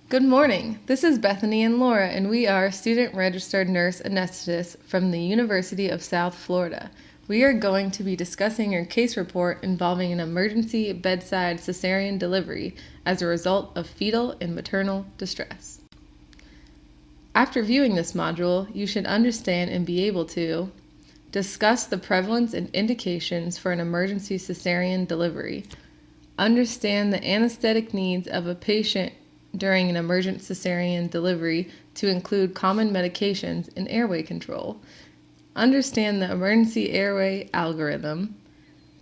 Good morning. This is Bethany and Laura, and we are student registered nurse anesthetists from the University of South Florida. We are going to be discussing your case report involving an emergency bedside cesarean delivery as a result of fetal and maternal distress. After viewing this module, you should understand and be able to discuss the prevalence and indications for an emergency cesarean delivery, understand the anesthetic needs of a patient during an emergent cesarean delivery to include common medications and airway control, understand the emergency airway algorithm,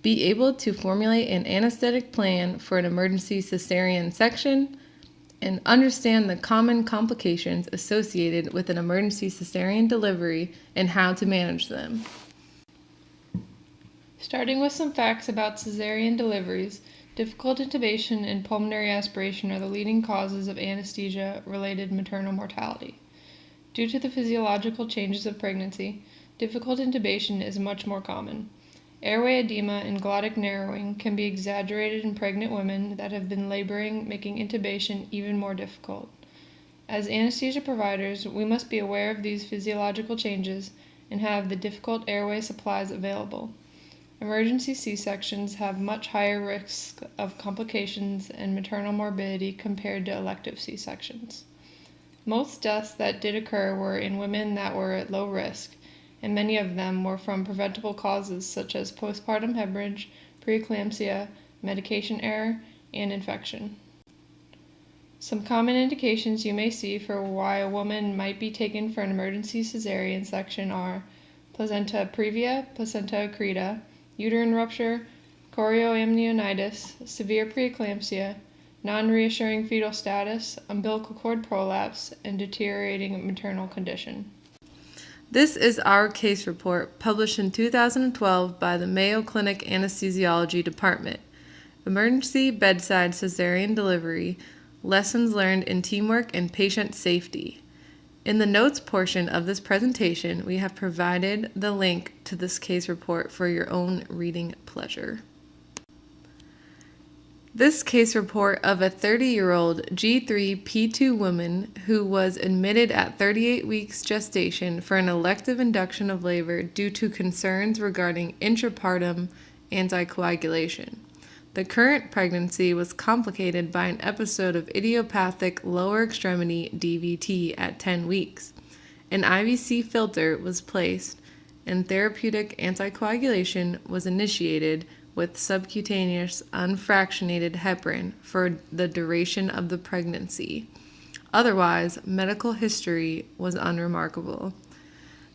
be able to formulate an anesthetic plan for an emergency cesarean section, and understand the common complications associated with an emergency cesarean delivery and how to manage them. Starting with some facts about cesarean deliveries, difficult intubation and pulmonary aspiration are the leading causes of anesthesia-related maternal mortality. Due to the physiological changes of pregnancy, difficult intubation is much more common. Airway edema and glottic narrowing can be exaggerated in pregnant women that have been laboring, making intubation even more difficult. As anesthesia providers, we must be aware of these physiological changes and have the difficult airway supplies available. Emergency C-sections have much higher risk of complications and maternal morbidity compared to elective C-sections. Most deaths that did occur were in women that were at low risk, and many of them were from preventable causes such as postpartum hemorrhage, preeclampsia, medication error, and infection. Some common indications you may see for why a woman might be taken for an emergency cesarean section are placenta previa, placenta accreta, uterine rupture, chorioamnionitis, severe preeclampsia, non-reassuring fetal status, umbilical cord prolapse, and deteriorating maternal condition. This is our case report published in 2012 by the Mayo Clinic Anesthesiology Department. Emergency bedside cesarean delivery, lessons learned in teamwork and patient safety. In the notes portion of this presentation, we have provided the link to this case report for your own reading pleasure. This case report of a 30-year-old G3-P2 woman who was admitted at 38 weeks gestation for an elective induction of labor due to concerns regarding intrapartum anticoagulation. The current pregnancy was complicated by an episode of idiopathic lower extremity DVT at 10 weeks. An IVC filter was placed and therapeutic anticoagulation was initiated with subcutaneous unfractionated heparin for the duration of the pregnancy. Otherwise, medical history was unremarkable.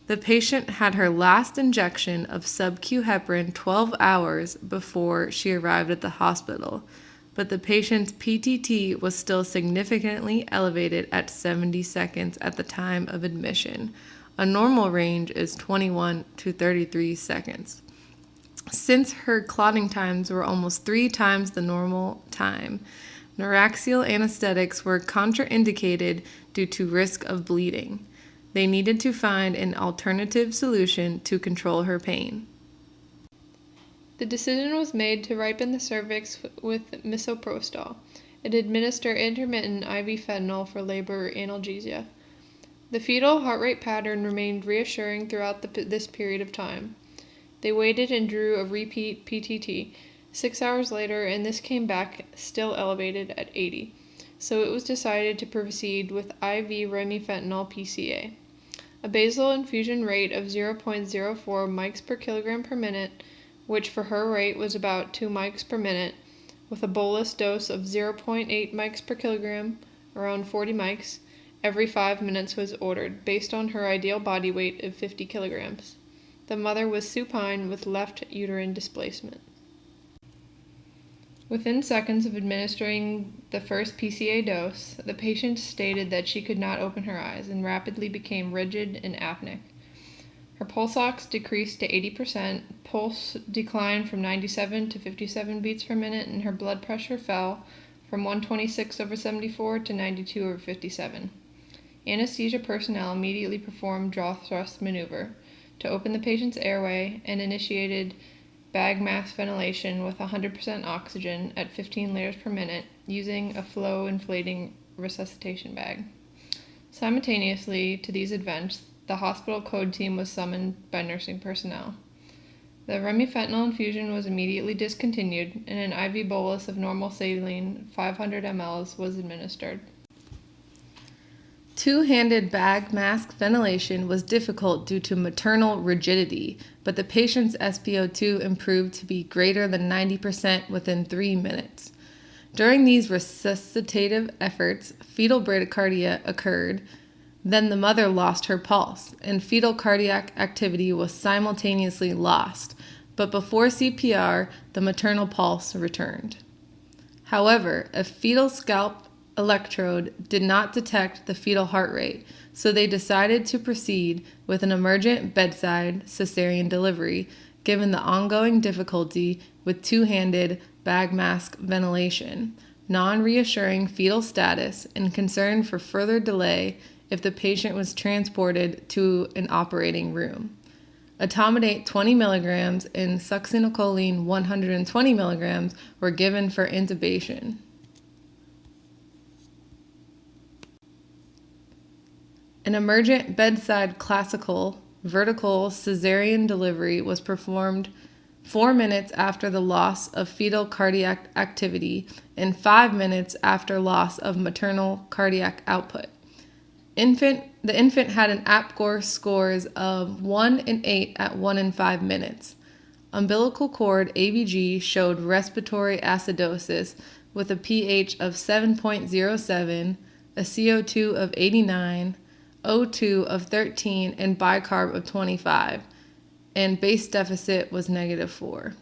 The patient had her last injection of sub-Q heparin 12 hours before she arrived at the hospital, but the patient's PTT was still significantly elevated at 70 seconds at the time of admission. A normal range is 21 to 33 seconds. Since her clotting times were almost 3 times the normal time, neuraxial anesthetics were contraindicated due to risk of bleeding. They needed to find an alternative solution to control her pain. The decision was made to ripen the cervix with misoprostol and administer intermittent IV fentanyl for labor analgesia. The fetal heart rate pattern remained reassuring throughout this period of time. They waited and drew a repeat PTT 6 hours later, and this came back still elevated at 80. So it was decided to proceed with IV remifentanil PCA. A basal infusion rate of 0.04 mics per kilogram per minute, which for her rate was about 2 mics per minute, with a bolus dose of 0.8 mics per kilogram, around 40 mics, every 5 minutes was ordered, based on her ideal body weight of 50 kilograms. The mother was supine with left uterine displacement. Within seconds of administering the first PCA dose, the patient stated that she could not open her eyes and rapidly became rigid and apneic. Her pulse ox decreased to 80%, pulse declined from 97 to 57 beats per minute, and her blood pressure fell from 126/74 to 92/57. Anesthesia personnel immediately performed jaw thrust maneuver to open the patient's airway and initiated bag mask ventilation with 100% oxygen at 15 liters per minute using a flow inflating resuscitation bag. Simultaneously to these events, the hospital code team was summoned by nursing personnel. The remifentanil infusion was immediately discontinued, and an IV bolus of normal saline, 500 ml, was administered. Two-handed bag mask ventilation was difficult due to maternal rigidity, but the patient's SpO2 improved to be greater than 90% within 3 minutes. During these resuscitative efforts, fetal bradycardia occurred. Then the mother lost her pulse, and fetal cardiac activity was simultaneously lost, but before CPR, the maternal pulse returned. However, a fetal scalp electrode did not detect the fetal heart rate, so they decided to proceed with an emergent bedside cesarean delivery, given the ongoing difficulty with two-handed bag mask ventilation, non-reassuring fetal status, and concern for further delay if the patient was transported to an operating room. Etomidate 20 milligrams and succinylcholine 120 milligrams were given for intubation. An emergent bedside classical vertical cesarean delivery was performed 4 minutes after the loss of fetal cardiac activity and 5 minutes after loss of maternal cardiac output. The infant had an APGAR scores of 1 and 8 at 1 and 5 minutes. Umbilical cord ABG showed respiratory acidosis with a pH of 7.07, a CO2 of 89, O2 of 13, and bicarb of 25, and base deficit was -4.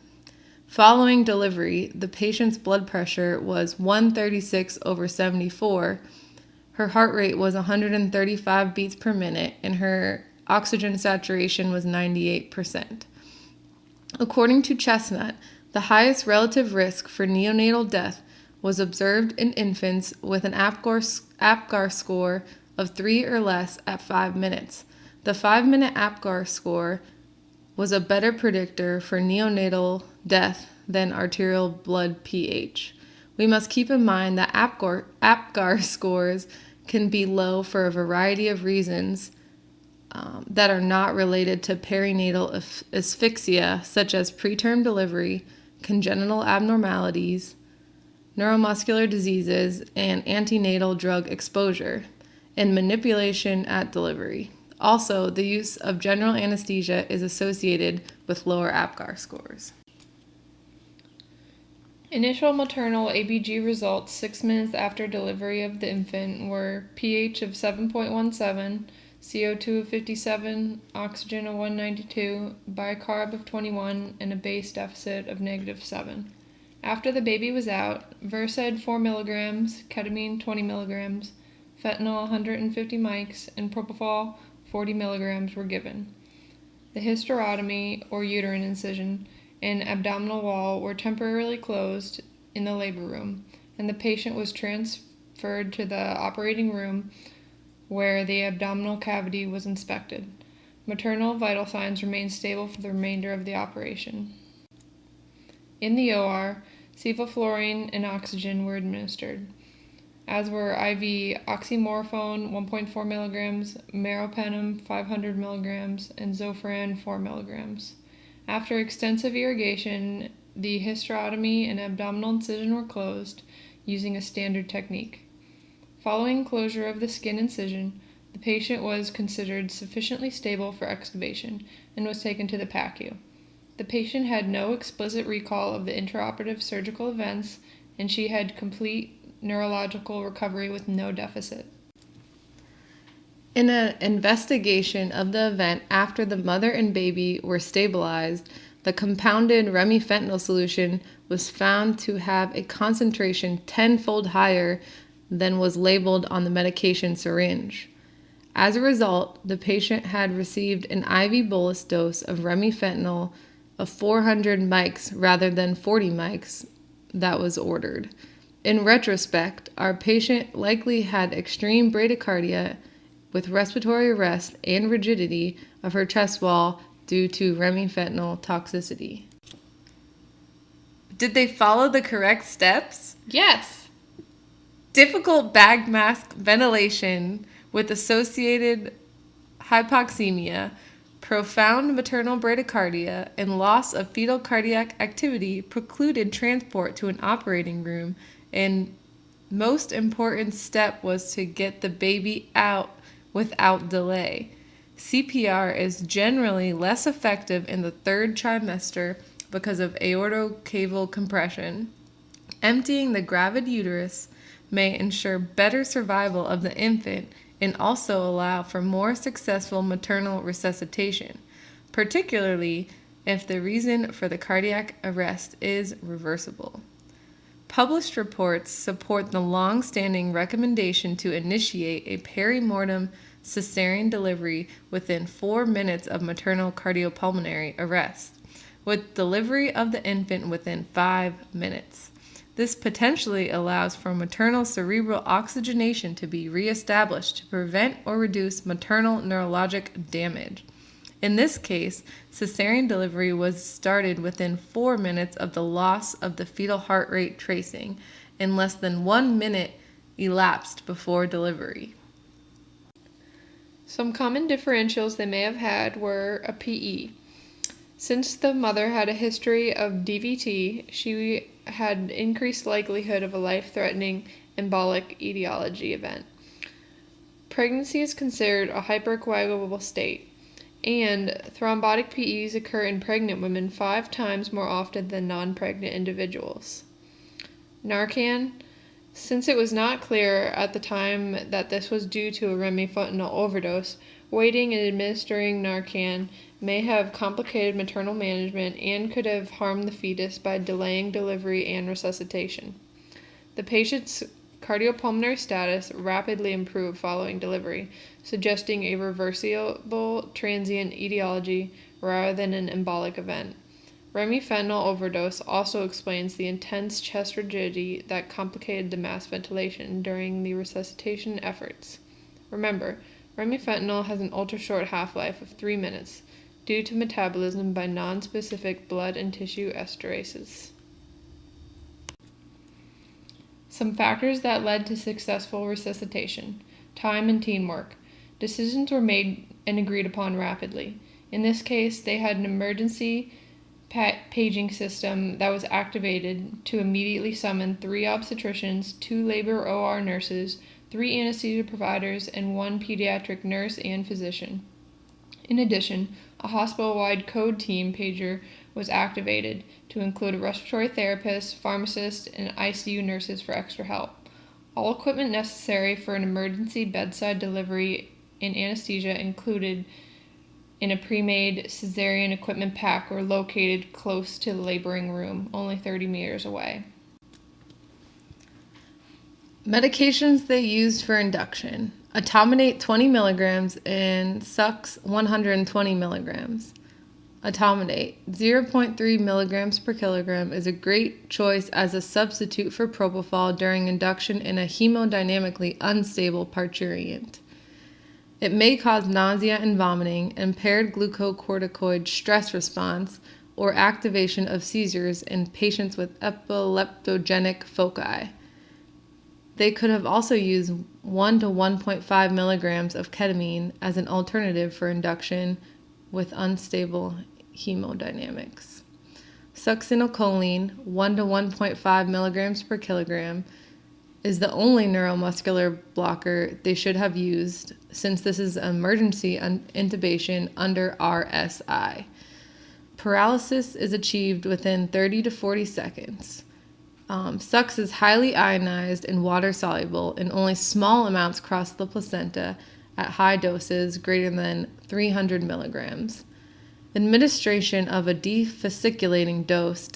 Following delivery, the patient's blood pressure was 136/74, her heart rate was 135 beats per minute, and her oxygen saturation was 98%. According to Chestnut, the highest relative risk for neonatal death was observed in infants with an APGAR score of 3 or less at 5 minutes. The 5-minute APGAR score was a better predictor for neonatal death than arterial blood pH. We must keep in mind that APGAR scores can be low for a variety of reasons that are not related to perinatal asphyxia, such as preterm delivery, congenital abnormalities, neuromuscular diseases, and antenatal drug exposure, and manipulation at delivery. Also, the use of general anesthesia is associated with lower APGAR scores. Initial maternal ABG results 6 minutes after delivery of the infant were pH of 7.17, CO2 of 57, oxygen of 192, bicarb of 21, and a base deficit of -7. After the baby was out, Versed 4 mg, ketamine 20 mg, fentanyl 150 mics, and propofol 40 mg were given. The hysterotomy, or uterine incision, and abdominal wall were temporarily closed in the labor room, and the patient was transferred to the operating room where the abdominal cavity was inspected. Maternal vital signs remained stable for the remainder of the operation. In the OR, sevoflurane and oxygen were administered, as were IV oxymorphone 1.4 mg, meropenem 500 mg, and zofran 4 mg. After extensive irrigation, the hysterotomy and abdominal incision were closed using a standard technique. Following closure of the skin incision, the patient was considered sufficiently stable for extubation and was taken to the PACU. The patient had no explicit recall of the intraoperative surgical events, and she had complete neurological recovery with no deficit. In an investigation of the event after the mother and baby were stabilized, the compounded remifentanil solution was found to have a concentration 10-fold higher than was labeled on the medication syringe. As a result, the patient had received an IV bolus dose of remifentanil of 400 mics rather than 40 mics that was ordered. In retrospect, our patient likely had extreme bradycardia with respiratory arrest and rigidity of her chest wall due to remifentanil toxicity. Did they follow the correct steps? Yes! difficult bag mask ventilation with associated hypoxemia, profound maternal bradycardia, and loss of fetal cardiac activity precluded transport to an operating room, and most important step was to get the baby out without delay. CPR is generally less effective in the third trimester because of aortocaval compression. Emptying the gravid uterus may ensure better survival of the infant and also allow for more successful maternal resuscitation, particularly if the reason for the cardiac arrest is reversible. Published reports support the long-standing recommendation to initiate a perimortem cesarean delivery within 4 minutes of maternal cardiopulmonary arrest, with delivery of the infant within 5 minutes. This potentially allows for maternal cerebral oxygenation to be reestablished to prevent or reduce maternal neurologic damage. In this case, cesarean delivery was started within 4 minutes of the loss of the fetal heart rate tracing, and less than 1 minute elapsed before delivery. Some common differentials they may have had were a PE. Since the mother had a history of DVT, she had increased likelihood of a life-threatening embolic etiology event. Pregnancy is considered a hypercoagulable state, and thrombotic PEs occur in pregnant women 5 times more often than non-pregnant individuals. Narcan. Since it was not clear at the time that this was due to a remifentanil overdose, waiting and administering Narcan may have complicated maternal management and could have harmed the fetus by delaying delivery and resuscitation. The patient's cardiopulmonary status rapidly improved following delivery, suggesting a reversible transient etiology rather than an embolic event. Remifentanil overdose also explains the intense chest rigidity that complicated the mass ventilation during the resuscitation efforts. Remember, remifentanil has an ultra-short half-life of 3 minutes due to metabolism by non-specific blood and tissue esterases. Some factors that led to successful resuscitation: time and teamwork. Decisions were made and agreed upon rapidly. In this case, they had an emergency paging system that was activated to immediately summon 3 obstetricians, 2 labor OR nurses, 3 anesthesia providers, and 1 pediatric nurse and physician. In addition, a hospital-wide code team pager was activated to include a respiratory therapist, pharmacist, and ICU nurses for extra help. All equipment necessary for an emergency bedside delivery and anesthesia included in a pre-made cesarean equipment pack were located close to the laboring room, only 30 meters away. Medications they used for induction: Atominate 20 milligrams and Sux 120 milligrams. Atominate 0.3 milligrams per kilogram is a great choice as a substitute for propofol during induction in a hemodynamically unstable parturient. It may cause nausea and vomiting, impaired glucocorticoid stress response, or activation of seizures in patients with epileptogenic foci. They could have also used 1 to 1.5 milligrams of ketamine as an alternative for induction with unstable hemodynamics. Succinylcholine, 1 to 1.5 milligrams per kilogram, is the only neuromuscular blocker they should have used, since this is emergency intubation under RSI. Paralysis is achieved within 30 to 40 seconds. Sux is highly ionized and water-soluble, and only small amounts cross the placenta at high doses greater than 300 milligrams. Administration of a defasciculating dose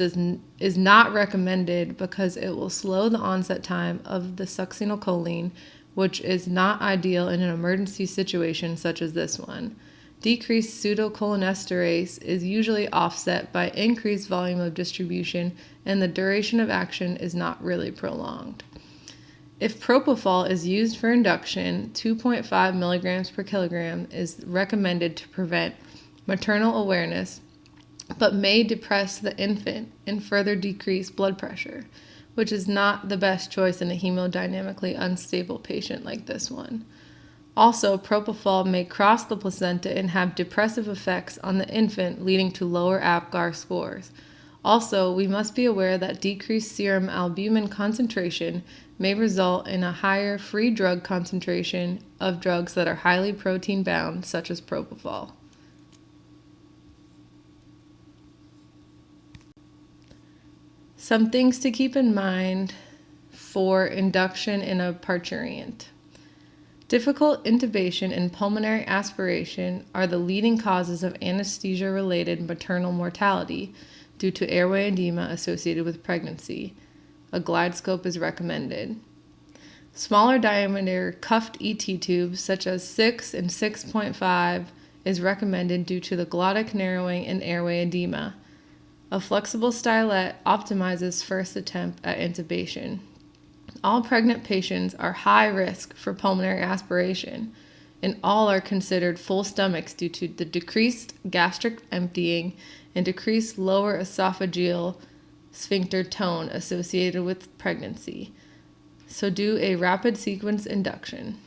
is not recommended because it will slow the onset time of the succinylcholine, which is not ideal in an emergency situation such as this one. Decreased pseudocholinesterase is usually offset by increased volume of distribution, and the duration of action is not really prolonged. If propofol is used for induction, 2.5 milligrams per kilogram is recommended to prevent maternal awareness, but may depress the infant and further decrease blood pressure. which is not the best choice in a hemodynamically unstable patient like this one. Also, propofol may cross the placenta and have depressive effects on the infant, leading to lower APGAR scores. Also, we must be aware that decreased serum albumin concentration may result in a higher free drug concentration of drugs that are highly protein bound, such as propofol. Some things to keep in mind for induction in a parturient. Difficult intubation and pulmonary aspiration are the leading causes of anesthesia-related maternal mortality due to airway edema associated with pregnancy. A glide scope is recommended. Smaller diameter cuffed ET tubes, such as 6 and 6.5, is recommended due to the glottic narrowing and airway edema. A flexible stylet optimizes first attempt at intubation. All pregnant patients are high risk for pulmonary aspiration, and all are considered full stomachs due to the decreased gastric emptying and decreased lower esophageal sphincter tone associated with pregnancy. So do a rapid sequence induction.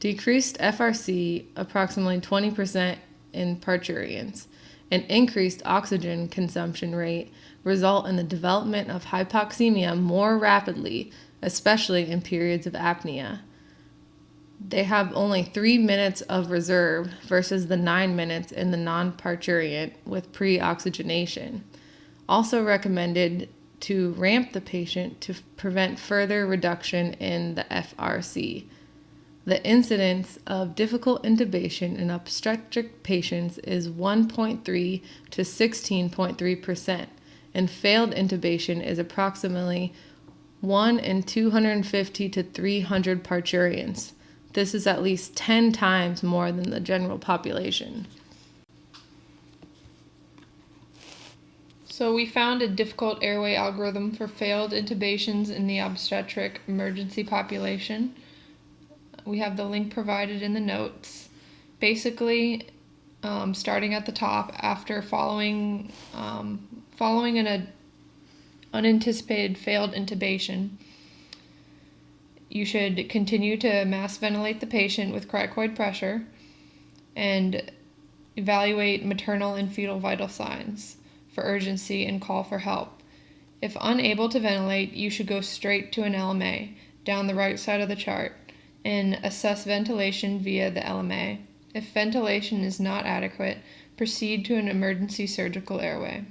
Decreased FRC, approximately 20% in parturients, and increased oxygen consumption rate result in the development of hypoxemia more rapidly, especially in periods of apnea. They have only 3 minutes of reserve versus the 9 minutes in the non-parturient with pre-oxygenation. Also recommended to ramp the patient to prevent further reduction in the FRC. The incidence of difficult intubation in obstetric patients is 1.3 to 16.3%, and failed intubation is approximately 1 in 250 to 300 parturients. This is at least 10 times more than the general population. So we found a difficult airway algorithm for failed intubations in the obstetric emergency population. We have the link provided in the notes. Basically, starting at the top, after following an unanticipated failed intubation, you should continue to mass ventilate the patient with cricoid pressure and evaluate maternal and fetal vital signs for urgency and call for help. If unable to ventilate, you should go straight to an LMA down the right side of the chart and assess ventilation via the LMA. If ventilation is not adequate, proceed to an emergency surgical airway.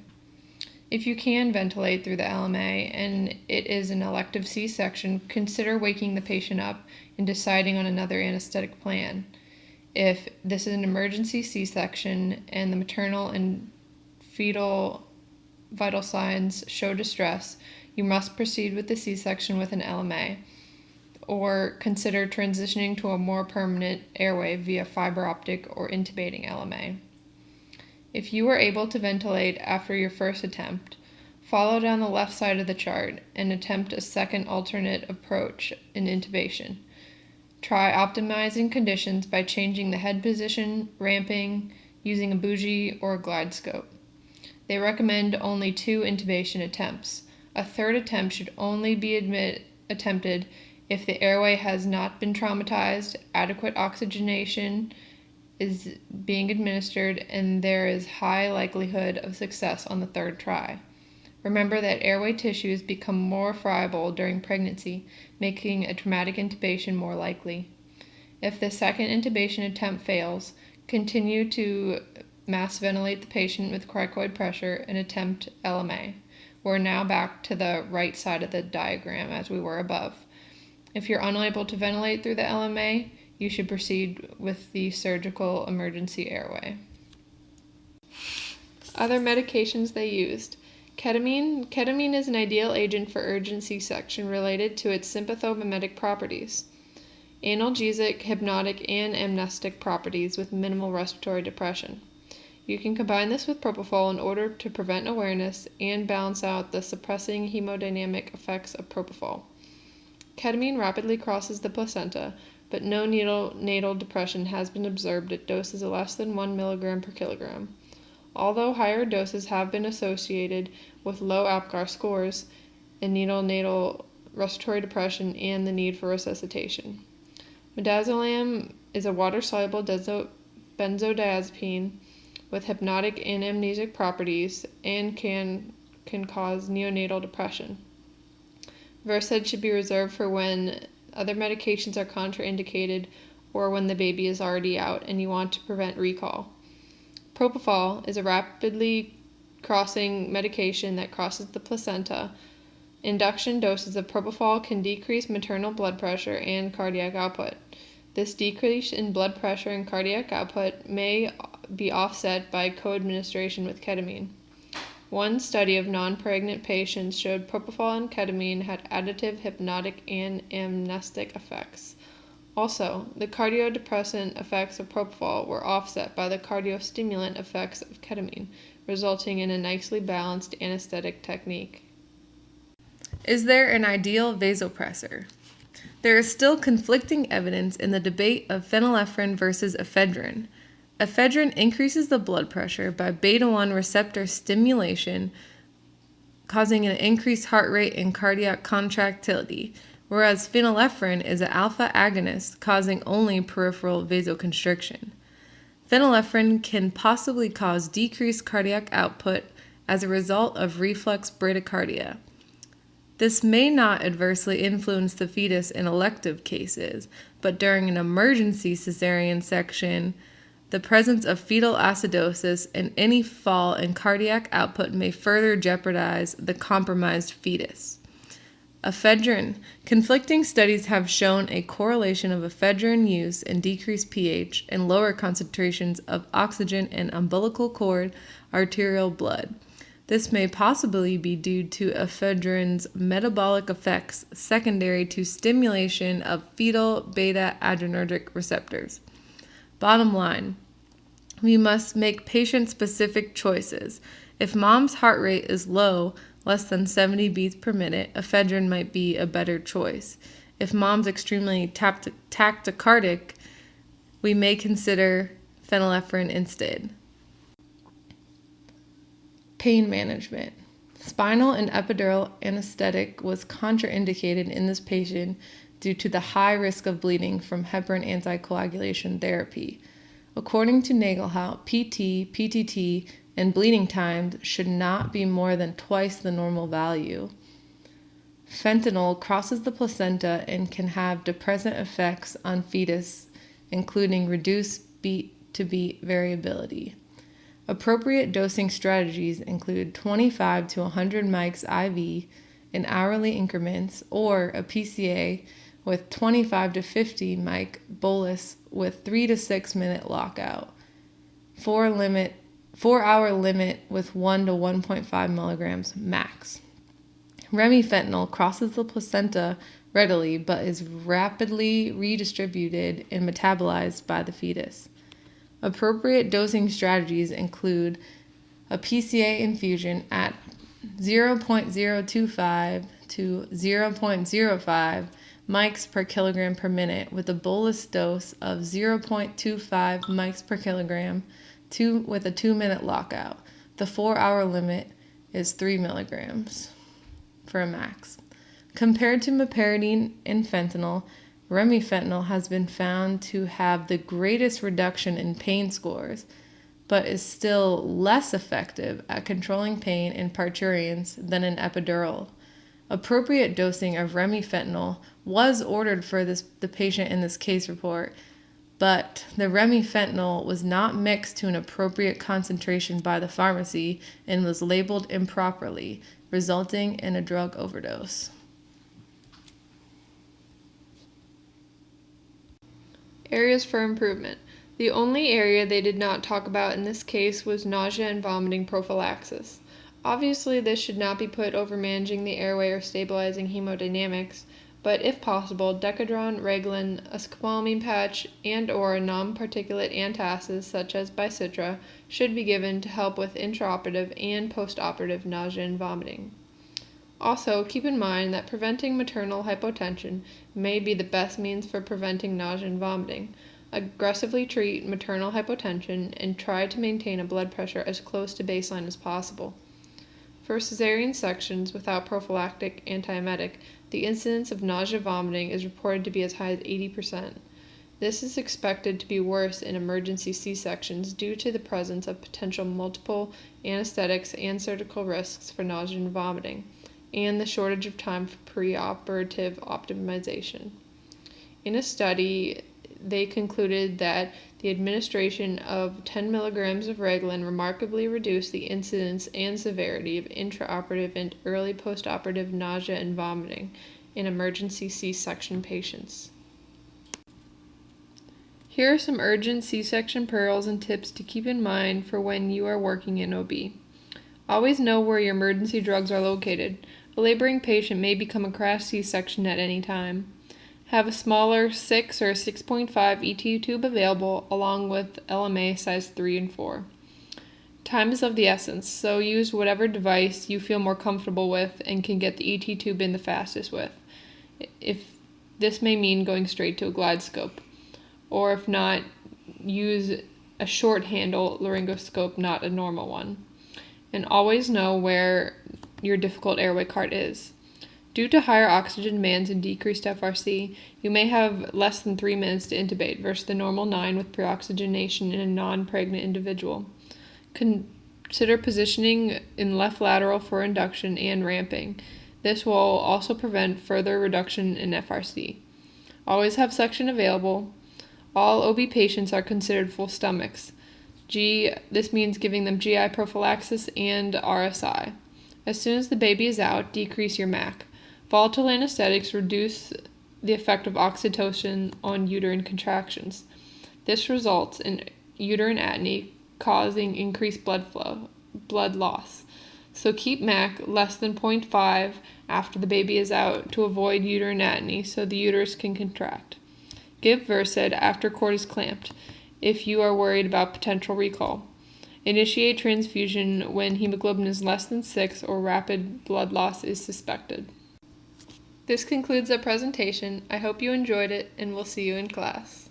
If you can ventilate through the LMA and it is an elective C-section, consider waking the patient up and deciding on another anesthetic plan. If this is an emergency C-section and the maternal and fetal vital signs show distress, you must proceed with the C-section with an LMA, or consider transitioning to a more permanent airway via fiber optic or intubating LMA. If you are able to ventilate after your first attempt, follow down the left side of the chart and attempt a second alternate approach in intubation. Try optimizing conditions by changing the head position, ramping, using a bougie, or a glide scope. They recommend only 2 intubation attempts. A third attempt should only be attempted if the airway has not been traumatized, adequate oxygenation is being administered, and there is high likelihood of success on the third try. Remember that airway tissues become more friable during pregnancy, making a traumatic intubation more likely. If the second intubation attempt fails, continue to mass ventilate the patient with cricoid pressure and attempt LMA. We're now back to the right side of the diagram as we were above. If you're unable to ventilate through the LMA, you should proceed with the surgical emergency airway. Other medications they used. Ketamine. Ketamine is an ideal agent for urgent C-section related to its sympathomimetic properties, analgesic, hypnotic, and amnestic properties with minimal respiratory depression. You can combine this with propofol in order to prevent awareness and balance out the suppressing hemodynamic effects of propofol. Ketamine rapidly crosses the placenta, but no neonatal depression has been observed at doses of less than 1 milligram per kilogram. Although higher doses have been associated with low APGAR scores, and neonatal respiratory depression and the need for resuscitation. Midazolam is a water-soluble benzodiazepine with hypnotic and amnesic properties and can cause neonatal depression. Versed should be reserved for when other medications are contraindicated or when the baby is already out and you want to prevent recall. Propofol is a rapidly crossing medication that crosses the placenta. Induction doses of propofol can decrease maternal blood pressure and cardiac output. This decrease in blood pressure and cardiac output may be offset by co-administration with ketamine. One study of non-pregnant patients showed propofol and ketamine had additive hypnotic and amnestic effects. Also, the cardiodepressant effects of propofol were offset by the cardiostimulant effects of ketamine, resulting in a nicely balanced anesthetic technique. Is there an ideal vasopressor? There is still conflicting evidence in the debate of phenylephrine versus ephedrine. Ephedrine increases the blood pressure by beta-1 receptor stimulation, causing an increased heart rate and cardiac contractility, whereas phenylephrine is an alpha agonist, causing only peripheral vasoconstriction. Phenylephrine can possibly cause decreased cardiac output as a result of reflex bradycardia. This may not adversely influence the fetus in elective cases, but during an emergency cesarean section, the presence of fetal acidosis and any fall in cardiac output may further jeopardize the compromised fetus. Ephedrine. Conflicting studies have shown a correlation of ephedrine use and decreased pH and lower concentrations of oxygen in umbilical cord arterial blood. This may possibly be due to ephedrine's metabolic effects secondary to stimulation of fetal beta-adrenergic receptors. Bottom line, we must make patient-specific choices. If mom's heart rate is low, less than 70 beats per minute, ephedrine might be a better choice. If mom's extremely tachycardic, we may consider phenylephrine instead. Pain management. Spinal and epidural anesthetic was contraindicated in this patient due to the high risk of bleeding from heparin anticoagulation therapy. According to Nagelhout, PT, PTT, and bleeding times should not be more than twice the normal value. Fentanyl crosses the placenta and can have depressant effects on fetus, including reduced beat-to-beat variability. Appropriate dosing strategies include 25 to 100 mics IV in hourly increments or a PCA with 25 to 50 mic bolus with 3 to 6 minute lockout. 4-hour limit with 1 to 1.5 milligrams max. Remifentanil crosses the placenta readily but is rapidly redistributed and metabolized by the fetus. Appropriate dosing strategies include a PCA infusion at 0.025 to 0.05 mics per kilogram per minute with a bolus dose of 0.25 mics per kilogram with a 2-minute lockout. The 4-hour limit is 3 milligrams for a max. Compared to meperidine and fentanyl, remifentanil has been found to have the greatest reduction in pain scores, but is still less effective at controlling pain in parturients than an epidural. Appropriate dosing of remifentanil was ordered for the patient in this case report, but the remifentanil was not mixed to an appropriate concentration by the pharmacy and was labeled improperly, resulting in a drug overdose. Areas for improvement. The only area they did not talk about in this case was nausea and vomiting prophylaxis. Obviously, this should not be put over managing the airway or stabilizing hemodynamics, but if possible, Decadron, Reglan, a scopolamine patch, and or non-particulate antacids such as Bicitra should be given to help with intraoperative and postoperative nausea and vomiting. Also, keep in mind that preventing maternal hypotension may be the best means for preventing nausea and vomiting. Aggressively treat maternal hypotension and try to maintain a blood pressure as close to baseline as possible. For cesarean sections without prophylactic antiemetic, the incidence of nausea vomiting is reported to be as high as 80%. This is expected to be worse in emergency C-sections due to the presence of potential multiple anesthetics and surgical risks for nausea and vomiting, and the shortage of time for preoperative optimization. In a study, they concluded that the administration of 10 milligrams of Reglan remarkably reduced the incidence and severity of intraoperative and early postoperative nausea and vomiting in emergency C-section patients. Here are some urgent C-section pearls and tips to keep in mind for when you are working in OB. Always know where your emergency drugs are located. A laboring patient may become a crash C-section at any time. Have a smaller 6 or 6.5 ETU tube available along with LMA size 3 and 4. Time is of the essence, so use whatever device you feel more comfortable with and can get the ET tube in the fastest with. If this may mean going straight to a glide scope, or if not, use a short handle laryngoscope, not a normal one. And always know where your difficult airway cart is. Due to higher oxygen demands and decreased FRC, you may have less than 3 minutes to intubate versus the normal 9 with preoxygenation in a non-pregnant individual. Consider positioning in left lateral for induction and ramping. This will also prevent further reduction in FRC. Always have suction available. All OB patients are considered full stomachs. This means giving them GI prophylaxis and RSI. As soon as the baby is out, decrease your MAC. Volatile anesthetics reduce the effect of oxytocin on uterine contractions. This results in uterine atony, causing increased blood loss. So keep MAC less than 0.5 after the baby is out to avoid uterine atony so the uterus can contract. Give Versed after cord is clamped if you are worried about potential recall. Initiate transfusion when hemoglobin is less than 6 or rapid blood loss is suspected. This concludes our presentation. I hope you enjoyed it, and we'll see you in class.